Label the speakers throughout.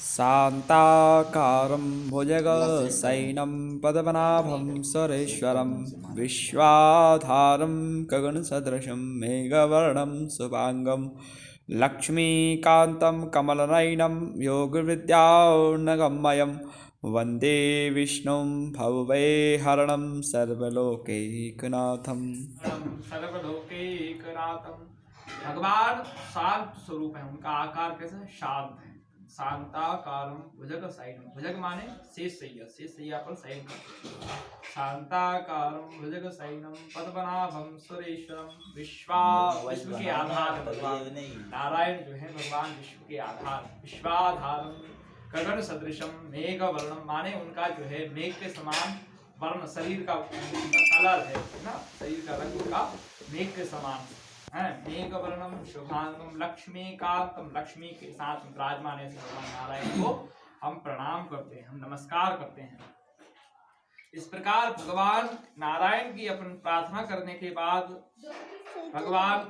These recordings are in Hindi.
Speaker 1: शान्ताकारं भुजगशयनं पद्मनाभं सुरेश्वरं विश्वाधारं गगनसदृशं मेघवर्णं शुभाङ्गं लक्ष्मीकान्तं कमलनयनं योगविद्यार्णवगम्यं वन्दे विष्णुं भवभयहरणं सर्वलोकैकनाथं।
Speaker 2: सर्वलोकैकनाथम। भगवान शांत स्वरूप है, उनका आकार कैसा है? शांत है। शांताकारम भुजग शयनम, भुजग माने शेष सैया पर शयन करते हैं। शांताकारम भुजग शयनम पद्मनाभम सुरेश्वरम विश्व के आधार भगवान नारायण जो है भगवान विश्व के आधार। विश्वाधारम गगन सदृशम मेघ वर्णम माने उनका जो है मेघ के समान वर्ण, शरीर का कलर है ना, शरीर का रंग उनका मेघ के समान है। मेघ वर्णम शुभांगम लक्ष्मीकांतम, लक्ष्मी के साथ विराजमान है भगवान नारायण को हम प्रणाम करते हैं, हम नमस्कार करते हैं। इस प्रकार भगवान नारायण की अपन प्रार्थना करने के बाद भगवान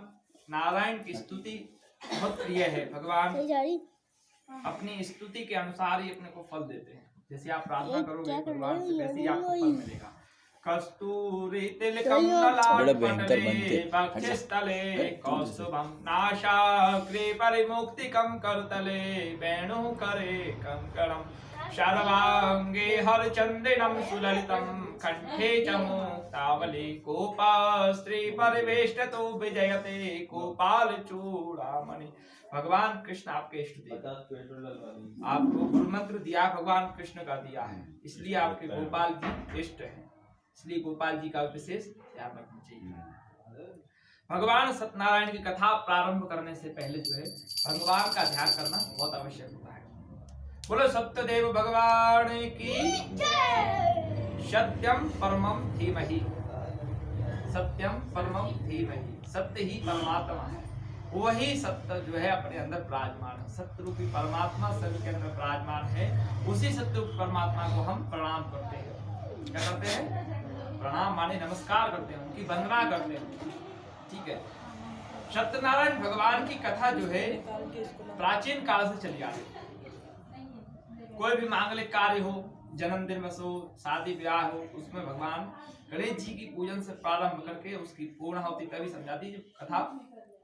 Speaker 2: नारायण की स्तुति बहुत प्रिय है। भगवान अपनी स्तुति के अनुसार ही अपने को फल देते हैं। जैसे आप प्रार्थना करोगे भगवान से वैसे ही आपको फल मिलेगा। कस्तूरी तिलकम ललाटपटले वक्षस्थले कौस्तुभं नासाग्रे परिमुक्तिकं करतले वेणुकरे कंकणं सर्वांगे हरचंदनं सुललितं कंठे च मुक्तावली कोपास्त्री परिवेष्टतो विजयते कोपाल चूड़ामणि। भगवान कृष्ण आपके इष्ट देव, आपको गुरु मंत्र दिया भगवान कृष्ण का दिया है, इसलिए आपके गोपाल जी इष्ट हैं, इसलिए गोपाल जी का विशेष ध्यान रखना चाहिए। भगवान सत्यनारायण की कथा प्रारंभ करने से पहले जो है भगवान का ध्यान करना बहुत आवश्यक होता है। बोलो सत्यदेव भगवान की जय। सत्यम परमम धीमहि, सत्यम परमम धीमहि, सत्य ही परमात्मा है, वही सत्य जो है अपने अंदर विराजमान है। सत्य रूपी परमात्मा सभी के अंदर विराजमान है, उसी सत्य रूपी परमात्मा को हम प्रणाम करते हैं। क्या करते हैं? प्रणाम माने नमस्कार करते हैं, उनकी वंदना करते हैं। ठीक है। सत्यनारायण भगवान की कथा जो है प्राचीन काल से चली आ रही है। कोई भी मांगलिक कार्य हो, जन्मदिन बस हो, शादी ब्याह हो, उसमें भगवान गणेश जी की पूजन से प्रारंभ करके उसकी पूर्णाहुति तभी समझाती जब कथा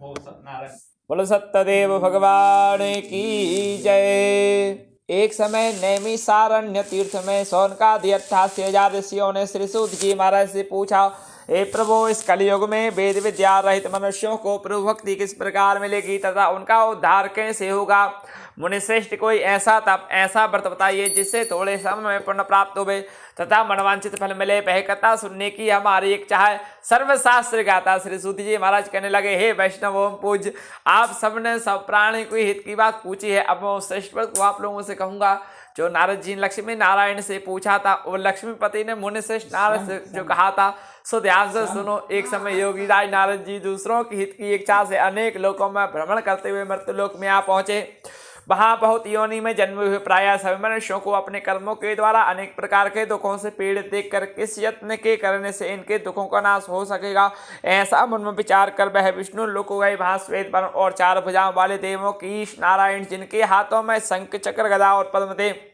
Speaker 2: हो। सत्यनारायण
Speaker 1: बोलो सत्यदेव भगवान की जय। एक समय नैमिषारण्य तीर्थ में शौनकादि 88,000 ऋषियों ने श्री सूत जी महाराज से पूछा, हे प्रभु, इस कलयुग में वेद विद्या रहित मनुष्यों को प्रभु भक्ति किस प्रकार मिलेगी तथा उनका उद्धार कैसे होगा? मुनिश्रेष्ठ, कोई ऐसा तप, ऐसा व्रत बताइए जिससे थोड़े समय में पुण्य प्राप्त होवे तथा मनवांछित फल मिले। वह कथा सुनने की हमारी इच्छा है। सर्वशास्त्र गाता श्री सूत जी महाराज कहने लगे, हे वैष्णव ओम पूज्य, आप सबने सब प्राणी को हित की बात पूछी है। अब मैं श्रेष्ठ व्रत को आप लोगों से कहूंगा जो नारद जी ने लक्ष्मी नारायण से पूछा था। और लक्ष्मीपति ने मुनि श्रेष्ठ नारद से जो कहा था सो ध्यान से सुनो। एक समय योगी राज नारद जी दूसरों की हित की इच्छा से अनेक लोकों में भ्रमण करते हुए मृत्युलोक में आ पहुंचे। वहां बहुत योनि में जन्मे हुए प्रायः सभी मनुष्यों को अपने कर्मों के द्वारा अनेक प्रकार के दुखों से पीड़ित देखकर किस यत्न के करने से इनके दुखों का नाश हो सकेगा, ऐसा मन में विचार कर वह विष्णु लोक गए। वहां श्वेत वर्ण और 4 भुजाओं वाले देवों की नारायण, जिनके हाथों में शंख चक्र गदा और पद्म थे,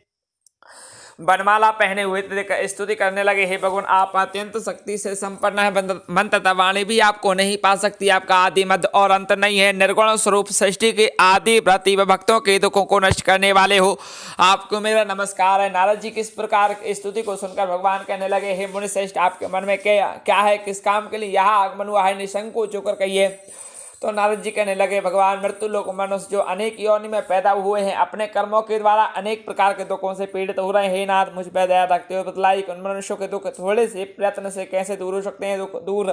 Speaker 1: बनमाला पहने हुए स्तुति करने लगे, हे भगवान, आप अत्यंत शक्ति से संपन्न है, मंत्र तथा वाणी भी आपको नहीं पा सकती। आपका आदि मध्य और अंत नहीं है। निर्गुण स्वरूप सृष्टि के आदि व्रति व भक्तों के दुखों को नष्ट करने वाले हो, आपको मेरा नमस्कार है। नारद जी किस प्रकार स्तुति को सुनकर भगवान कहने लगे, हे मुनि श्रेष्ठ, आपके मन में क्या है, किस काम के लिए यहाँ आगमन हुआ है, निसंकोच होकर कहिए। तो नारद जी कहने लगे, भगवान, मृत्यु लोक मनुष्य जो अनेक योनि में पैदा हुए हैं अपने कर्मों के द्वारा अनेक प्रकार के दुखों से पीड़ित हो रहे हैं। हे नाथ, मुझ पर दया रखते हुए बतलाइए उन मनुष्यों के दुख थोड़े से प्रयत्न से कैसे दूर हो सकते हैं, दुख दूर।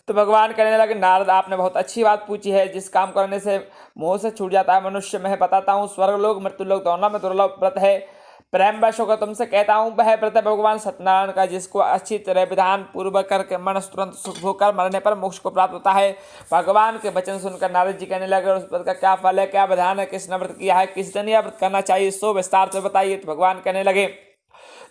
Speaker 1: तो भगवान कहने लगे, नारद, आपने बहुत अच्छी बात पूछी है। जिस काम करने से मोह से छूट जाता है मनुष्य, मैं बताता हूँ। स्वर्गलोक मृत्युलोक दोनों में दुर्लभ व्रत है। प्रेम वश होकर तुमसे कहता हूँ, वह व्रत भगवान सत्यनारायण का, जिसको अच्छी तरह विधान पूर्वक करके मनुष्य तुरंत सुख होकर मरने पर मोक्ष को प्राप्त होता है। भगवान के वचन सुनकर नारद जी कहने लगे, उस व्रत का क्या फल है, क्या विधान है, किसने व्रत किया है, किस दिन यह व्रत करना चाहिए, सो विस्तार से बताइए। तो भगवान कहने लगे,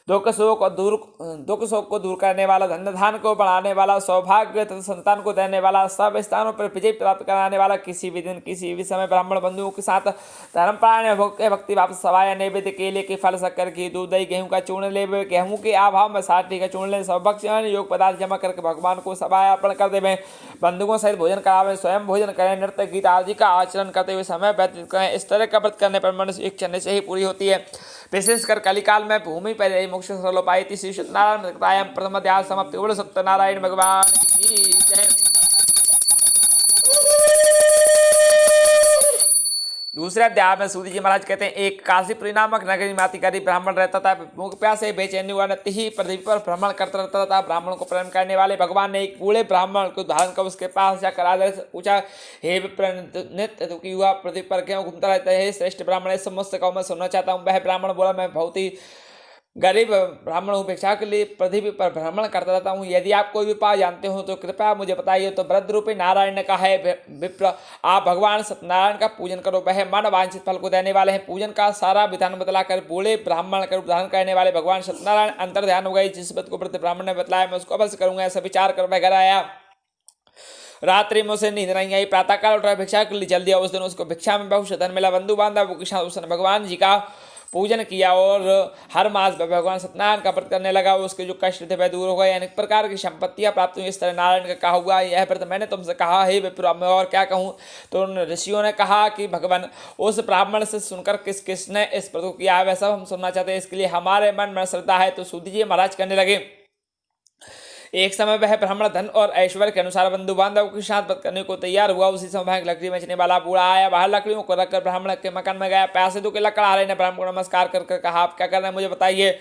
Speaker 1: दुख शोक को दूर करने वाला, धन धान को बढ़ाने वाला, सौभाग्य तथा संतान को देने वाला, सब स्थानों पर विजय प्राप्त कराने वाला, किसी भी दिन किसी भी समय ब्राह्मण बंधुओं के साथ धर्मप्राण भक्ति भाव सवाया नैवेद्य केले के फल शक्कर घी दूध दही गेहूं का चूर्ण ले, गेहूं के अभाव में साठी का चूर्ण ले, सौभक्ष्य योग पदार्थ जमा करके भगवान को सवाया अर्पण कर देवे, बंधुओं सहित भोजन करावे, स्वयं भोजन करें, नृत्य गीत आदि का आचरण करते हुए समय व्यतीत करें। इस तरह का व्रत करने पर मनुष्य इच्छा से ही पूरी होती है। विशेषकर कलिकाल में भूमि पर मोक्ष सर्वोपायति श्री सत्यनारायण प्रथम अध्याय समाप्ति। बोलो सत्यनारायण भगवान की जय। दूसरे अध्याय में सूत जी महाराज कहते हैं, एक काशीपुरी नामक नगरी में अधिकारी ब्राह्मण रहता था। भूख प्यास से बेचैनी हुआ नित्य ही पृथ्वी पर भ्रमण करता रहता था। ब्राह्मण को प्रेम करने वाले भगवान ने एक बूढ़े ब्राह्मण को धारण कर उसके पास जाकर आदर से पूछा, हे विप्र, नित्य दुखी हुआ पृथ्वी पर क्यों घूमता रहता है? श्रेष्ठ ब्राह्मण, इस समस्त को मैं सुनना चाहता हूँ। वह ब्राह्मण बोला, मैं बहुत ही गरीब ब्राह्मण हूँ, भिक्षा के लिए पृथ्वी पर भ्रमण करता रहता हूँ। यदि आप कोई उपाय जानते हो तो कृपया मुझे बताइए। तो वृद्ध रूपी नारायण ने कहा, है विप्र, आप भगवान सत्यनारायण का पूजन करो, वह मन वांछित फल को देने वाले हैं। पूजन का सारा विधान बतलाकर बूढ़े ब्राह्मण का रूप धारण करने वाले भगवान सत्यनारायण अंतर ध्यान हो गए। जिस बात को वृद्ध ब्राह्मण ने बतलाया मैं उसको अवश्य करूंगा, ऐसा विचार कर वह घर आया। रात्रि में उसे नींद नहीं आई। प्रातःकाल उठा भिक्षा के लिए जल्दी। उस दिन उसको भिक्षा में बहुत धन मिला। बंधु बांधव के साथ उसने भगवान जी का पूजन किया और हर मास भगवान सत्यनारायण का व्रत करने लगा। उसके जो कष्ट थे वह दूर हो गए, अनेक प्रकार की संपत्तियां प्राप्त हुई। इस तरह नारायण का कहा हुआ यह व्रत मैंने तुमसे कहा, हे विप्र, मैं और क्या कहूँ। तो उन ऋषियों ने कहा कि भगवान उस ब्राह्मण से सुनकर किस किसने इस व्रत को किया है वह सब हम सुनना चाहते हैं, इसके लिए हमारे मन में श्रद्धा है। तो सूत जी महाराज कहने लगे, एक समय वह ब्राह्मण धन और ऐश्वर्य के अनुसार बंधु बांधव के साथ व्रत करने को तैयार हुआ। उसी समय वह लकड़ी बेचने वाला बूढ़ा आया। बाहर लकड़ियों को रखकर ब्राह्मण के मकान में गया। पैसे दो के लकड़हारे ने ब्राह्मण को नमस्कार कर कहा, आप क्या कर रहे हैं, मुझे बताइए।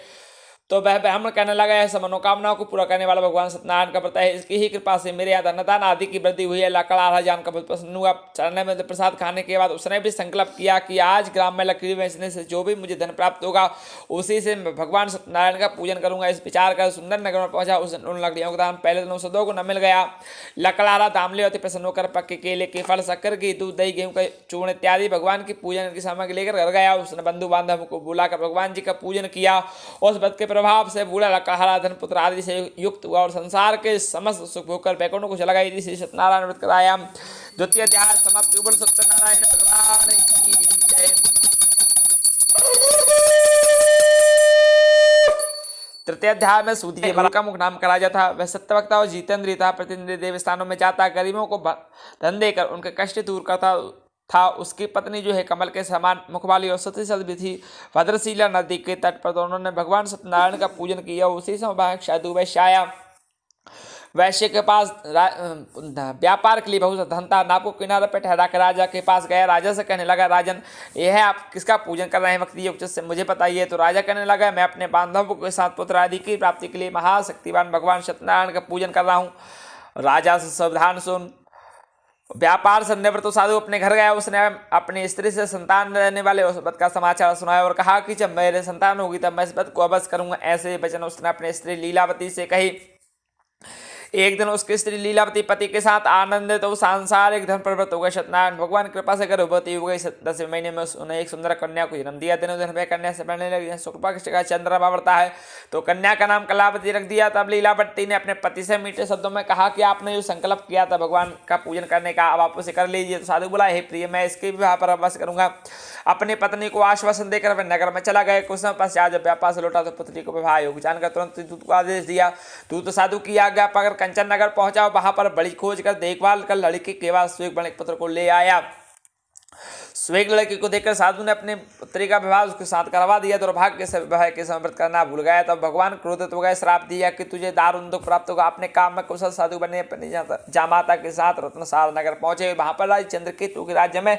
Speaker 1: तो वह ब्राह्मण कहने लगा, ऐसा मनोकामनाओं को पूरा करने वाला भगवान सत्यनारायण का व्रत है। इसकी ही कृपा से मेरे यहाँ धनदान आदि की वृद्धि हुई है। लकड़हारा जानकर बहुत प्रसन्न हुआ। चरण में प्रसाद खाने के बाद उसने भी संकल्प किया कि आज ग्राम में लकड़ी बेचने से जो भी मुझे धन प्राप्त होगा उसी से मैं भगवान सत्यनारायण का पूजन करूंगा। इस विचार कर सुंदर नगर में पहुंचा। उन लकड़ियों का दाम पहले दिनों से 2 गुना मिल गया। लकड़हारा दाम ले अति प्रसन्न होकर पक्के केले के फल, शक्कर की दूध दही गेहूं का चूर्ण इत्यादि भगवान की पूजन की सामग्री लेकर घर गया। उसने बंधु बांधव को बुलाकर भगवान जी का पूजन किया। उस व्रत के प्रभाव से बूढ़ा लकड़हारा धन पुत्र आदि से युक्त हुआ और संसार के समस्त सुख भोगकर बैकुंठ को चला गया। श्री सत्यनारायण व्रत कराया। द्वितीय अध्याय समाप्ति। बोल सत्यनारायण भगवान की जय। तृतीय अध्याय में सूत जी का मुख नाम का राजा था। वह सत्यवक्ता और जितेंद्रिय था। प्रतिनिधि देव स्थानों में जाता, गरीबों को धन देकर उनके कष्ट दूर करता था। उसकी पत्नी जो है कमल के समान मुख वाली और सती सदी थी। भद्रशिला नदी के तट पर दोनों ने भगवान सत्यनारायण का पूजन किया। उसी समय साधु वैश्य आया। वैश्य के पास व्यापार के लिए बहुत धन था। नाव को किनारे पर ठहरा कर राजा के पास गया। राजा से कहने लगा, राजन, यह है आप किसका पूजन कर रहे हैं, भक्ति युक्त से मुझे बताइए। तो राजा कहने लगा, मैं अपने बांधवों के साथ पुत्र आदि की प्राप्ति के लिए महाशक्तिवान भगवान सत्यनारायण का पूजन कर रहा हूँ। राजा से सावधान सुन। व्यापार से निवृत्त साधु अपने घर गया। उसने अपनी स्त्री से संतान रहने वाले उस व्रत का समाचार सुनाया और कहा कि जब मेरे संतान होगी तब मैं इस व्रत को अवश्य करूंगा। ऐसे वचन उसने अपनी स्त्री लीलावती से कही। एक दिन उसकी स्त्री लीलावती पति के साथ आनंदित तो सांसारिक धन प्रवृत्त हो गए। सत्यनारायण भगवान कृपा से गर्भवती हो गई। 10वें महीने में उसने एक सुंदर कन्या को जन्म दिया। दिनों दिन वह कन्या से बढ़ने लगी। शुक्ल पक्ष का चंद्रमा बढ़ता है तो कन्या का नाम कलावती रख दिया। तब लीलावती ने अपने पति से मीठे शब्दों में कहा कि आपने जो संकल्प किया था भगवान का पूजन करने का, अब आप उसे कर लीजिए। तो साधु बोला, हे प्रिय, मैं इसके विवाह पर अवश्य करूंगा। अपनी पत्नी को आश्वासन देकर वह नगर में चला गया। कुछ समय पश्चात जब व्यापार से लौटा तो पुत्री को विवाह योग जानकर तुरंत दूत को आदेश दिया। दूत साधु की आज्ञा पाकर कंचन नगर पहुंचा। वहां पर बड़ी खोज कर देखभाल कर लड़की के बाद स्वेग बने पुत्र को ले आया। स्वेग लड़की को देखकर साधु ने अपने पुत्री का विवाह उसके साथ करवा दिया। दुर्भाग्य से विवाह के समय व्रत करना भूल गया। तब भगवान क्रोधित हो गए, श्राप दिया कि तुझे दारुण दुख प्राप्त होगा। अपने काम में कुशल साधु बने अपनी जामाता के साथ रत्नसार नगर पहुंचे। वहां पर राज चंद्रकेतु के राज्य में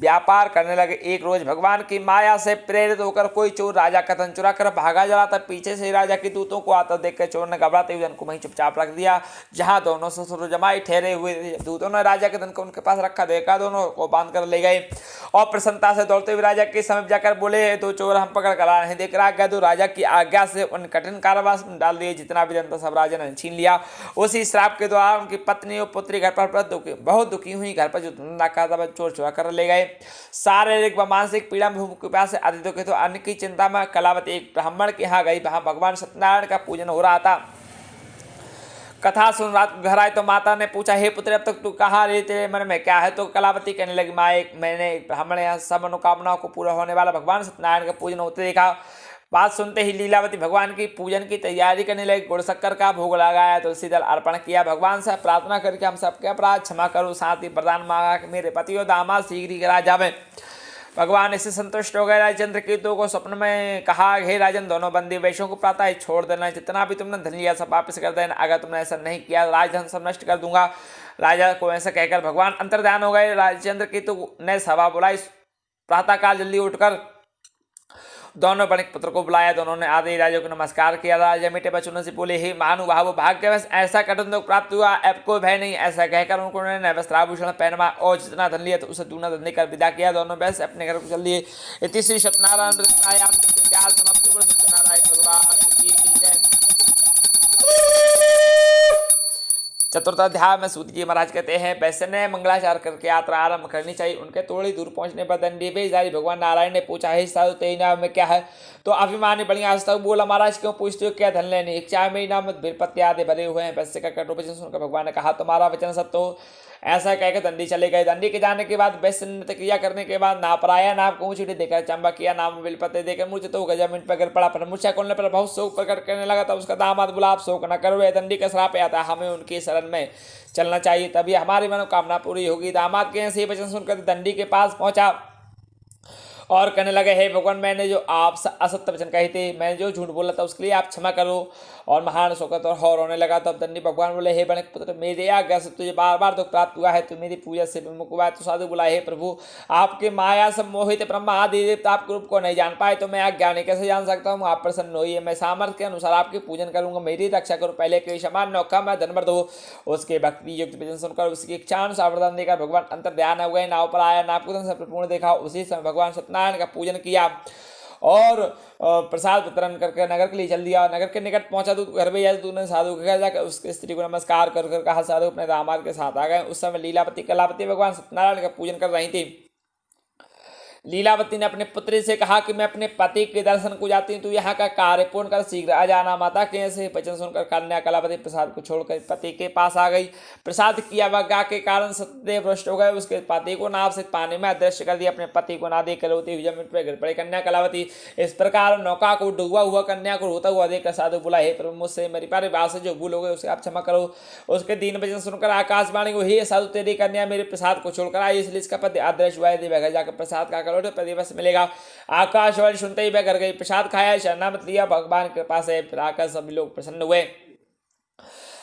Speaker 1: व्यापार करने लगे। एक रोज भगवान की माया से प्रेरित होकर कोई चोर राजा का धन चुरा कर भागा चला। तब पीछे से राजा के दूतों को आता देखकर चोर ने घबराते हुए धन को वहीं चुपचाप रख दिया जहां दोनों ससुर जमाई ठहरे हुए थे। दूतों ने राजा के धन को उनके पास रखा देखा, दोनों को बांध कर ले गए और प्रसन्नता से दौड़ते हुए राजा के समीप जाकर बोले, तो चोर हम पकड़ कर आए हैं। देख रहा गया तो राजा की आज्ञा से उन कठिन कारावास में डाल दिए। जितना भी धन था सब राजा ने छीन लिया। उसी श्राप के द्वारा उनकी पत्नी और पुत्री घर पर बहुत दुखी हुई। घर पर जो धंधा करता था चोर चुरा कर ले गए। शारीरिक व मानसिक पीड़ा में कृपा से आदित्य के तो अन्न की चिंता में कलावती एक ब्राह्मण के यहाँ गई। वहां भगवान सत्यनारायण का पूजन हो रहा था। कथा सुन रात को घर आए तो माता ने पूछा, हे पुत्र अब तक तू कहाँ रही, तेरे मन में क्या है? तो कलावती कहने लगी, माँ मैंने एक ब्राह्मण यहाँ सब मनोकामनाओं को पूरा होने वाला भगवान सत्यनारायण का पूजन होते देखा। बात सुनते ही लीलावती भगवान की पूजन की तैयारी करने लगी। गुड़ शक्कर का भोग लगाया, तुलसी दल अर्पण किया। भगवान से प्रार्थना करके हम सबके अपराध क्षमा करो, साथ ही वरदान मांगा कि मेरे पति और दामाद शीघ्र ही करा जावे। भगवान इससे संतुष्ट हो गए। राजचंद्र केतु को स्वप्न में कहा, हे राजन, दोनों बंदी वेशों को प्रातः ही छोड़ देना, जितना भी तुमने धन लिया सब वापस कर देना, अगर तुमने ऐसा नहीं किया राजधन सब नष्ट कर दूंगा। राजा को ऐसा कहकर भगवान अंतर्ध्यान हो गए। राजचंद्र केतु ने सभा बुलाई। प्रातःकाल जल्दी उठकर दोनों बणिक पुत्र को बुलाया। दोनों ने आदि राजा को नमस्कार किया। राजा मीठे वचनों से बोले, हे महानुभाव, भाग्यवश ऐसा कठिन दुख प्राप्त हुआ, अब कोई भय नहीं। ऐसा कहकर उन्होंने वस्त्राभूषण पहनवा और जितना धन लिया तो उसे दूना धन देकर विदा किया। दोनों वैसे अपने घर को चल लिए। इति श्री सत्यनारायण भगवान की जय। चतुर्थ अध्याय में सूत जी महाराज कहते हैं, वैसे ने मंगलाचार करके यात्रा आरंभ करनी चाहिए। उनके थोड़ी दूर पहुंचने पर दंडी भेजदारी भगवान नारायण ने पूछा, हे साधु, तेरी नाम में क्या है? तो अभिमानी बढ़िया आज तक बोला, महाराज क्यों पूछते हो, क्या धन लेने? इच्छा मेरी नाम में बेलपत्ते आदि भरे हुए हैं। वैसे का कटु वचन सुनकर भगवान ने कहा, तुम्हारा वचन सत्य हो। ऐसा कहकर दंडी चले गए। दंडी के जाने के बाद वैश्य नृत्य क्रिया करने के बाद नापराया नाम को ऊँची देकर चंबा किया, नाम बेलपत्ते देकर मूर्छित तो जमीन पर गिर पड़ा। पर मूर्छा खोलने पर बहुत शोक प्रकट करने लगा। तब उसका दामाद बोला, आप शोक न करो, दंडी का श्राप आता, हमें उनकी शरण में चलना चाहिए, तभी हमारी मनोकामना पूरी होगी। दामाद के ऐसे वचन सुनकर दंडी के पास पहुंचा और कहने लगे, हे भगवान, मैंने जो आप असत्य वचन कहे थे, मैंने जो झूठ बोला था, उसके लिए आप क्षमा करो। और महान शोकत और हौर होने लगा। तब दंडी भगवान बोले, हे बणिक पुत्र, मेरे आज्ञा से तुझे बार बार दुख प्राप्त हुआ है, तू मेरी पूजा से विमुख हुआ है। तो साधु बोला, हे प्रभु, आपके माया सब मोहित ब्रह्मा आदि देवता आपके रूप को नहीं जान पाए, तो मैं अज्ञानी कैसे जान सकता हूँ? आप प्रसन्न होइए, मैं सामर्थ्य के अनुसार आपकी पूजन करूंगा, मेरी रक्षा करो। पहले के समान नौका मैं धनवर्ध हो। उसके भक्ति युक्त वचन सुनकर उसकी इच्छा अनुसार वरदान देकर भगवान अंतर्ध्यान हो गए। नाव पर आया, नाव को से परिपूर्ण देखा। उसी समय भगवान सत्यनारायण का पूजन किया और प्रसाद वितरण करके नगर के लिए चल दिया। नगर के निकट पहुंचा तो घर में जाकर तूने साधु के घर जाकर उसके स्त्री को नमस्कार कर कहा, साधु अपने दामाद के साथ आ गए। उस समय लीलावती कलावती भगवान सत्यनारायण का पूजन कर रही थी। लीलावती ने अपने पुत्री से कहा कि मैं अपने पति के दर्शन को जाती हूँ, तू यहाँ का कार्य पूर्ण कर शीघ्र आ जाना। माता के ऐसे वचन सुनकर कन्या कलावती प्रसाद को छोड़कर पति के पास आ गई। प्रसाद की अवज्ञा के कारण सत्यदेव भ्रष्ट हो गए। उसके पति को नाव से पानी में अदृश्य कर दिया। अपने पति को ना देकर रोती हुई जमीन पर गिर पड़ी कन्या कलावती। इस प्रकार नौका को डूबा हुआ कन्या को रोता हुआ देखकर साधु बोला, हे प्रभु, मुझसे मेरी परिवार से जो भूल हो गई उसे आप क्षमा करो। उसके दीन वचन सुनकर आकाशवाणी को, हे साधु, तेरी कन्या मेरे प्रसाद को छोड़कर आई, इसलिए इसका पति अदृश्य हुआ। यदि घर जाकर प्रसाद खाकर प्रतिवश मिलेगा। आकाशवाणी सुनते ही वह घर गई, प्रसाद खाया, शरणागत लिया। भगवान की कृपा से फिर आकर सभी लोग प्रसन्न हुए।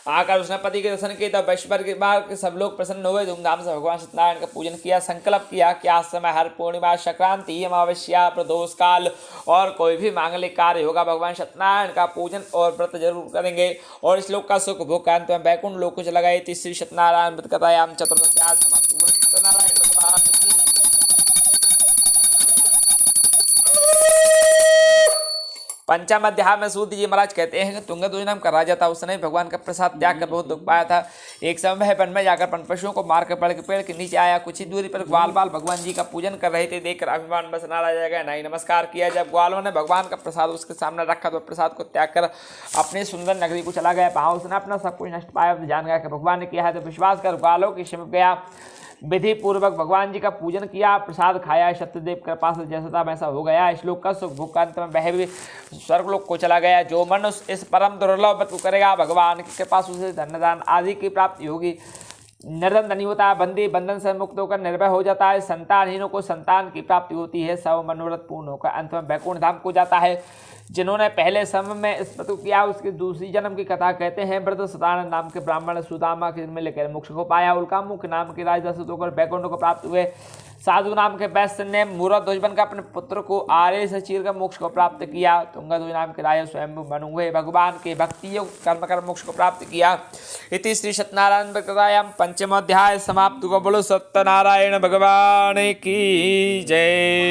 Speaker 1: आकर उसने पति के दर्शन किए। तब वैश्वर के बाद सब लोग प्रसन्न हुए। धूमधाम से भगवान सत्यनारायण का पूजन किया। संकल्प किया कि आज समय हर पूर्णिमा, संक्रांति, अमावस्या, प्रदोष काल और कोई भी मांगलिक कार्य होगा, भगवान सत्यनारायण का पूजन और व्रत जरूर करेंगे और इस लोक का सुख भोग का अंत में वैकुंठ लोक को चला गए। श्री सत्यनारायण व्रत कथायाम चतुर्थाध्याय समाप्त। सत्यनारायण भगवान की पंचम अध्याय में सूत जी महाराज कहते हैं कि तुंगध्वज नाम का राजा था। उसने भगवान का प्रसाद त्याग कर बहुत दुख पाया था। एक समय वह वन में जाकर वन पशुओं को मारकर पेड़ के नीचे आया। कुछ ही दूरी पर ग्वाल बाल भगवान जी का पूजन कर रहे थे। देखकर अभिमान बस नाराज गया, नहीं नमस्कार किया। जब ग्वालों ने भगवान का प्रसाद उसके सामने रखा तो प्रसाद को त्याग कर अपनी सुंदर नगरी को चला गया। वहाँ उसने अपना सब कुछ नष्ट पाया। जान गया कि भगवान ने किया है तो विश्वास कर ग्वालों की समीप गया। विधि पूर्वक भगवान जी का पूजन किया, प्रसाद खाया। सत्यदेव कृपा से जैसा था वैसा हो गया। श्लोक का सुख भोग का अंत में वह भी स्वर्गलोक को चला गया। जो मनुष्य इस परम दुर्लभ व्रत को करेगा, भगवान की कृपा से उसे धनदान आदि की प्राप्ति होगी। निर्धन धनी होता है, बंदी बंधन से मुक्त होकर निर्भय हो जाता है। संतानहीनों को संतान की प्राप्ति होती है। सब मनोरथ पूर्ण होकर अंत में वैकुंठ धाम को जाता है। जिन्होंने पहले समय में इस व्रत को किया उसके दूसरी जन्म की कथा कहते हैं। व्रत सतानंद नाम के ब्राह्मण सुदामा के जन्म में लेकर मोक्ष को पाया। उल्कामुख नाम के राजदास होकर वैकुंठ को प्राप्त हुए। साधु नाम के वैश्य ने मूरध्वज बनकर अपने पुत्र को आरे से चीरकर मोक्ष को प्राप्त किया। तुंगध्वज नाम के राजा स्वयं बन हुए। भगवान के भक्ति योग कर्म कर मोक्ष को प्राप्त किया। इति श्री सत्यनारायण कथायाम पंचम अध्याय समाप्त। बोलो सत्यनारायण भगवान की जय।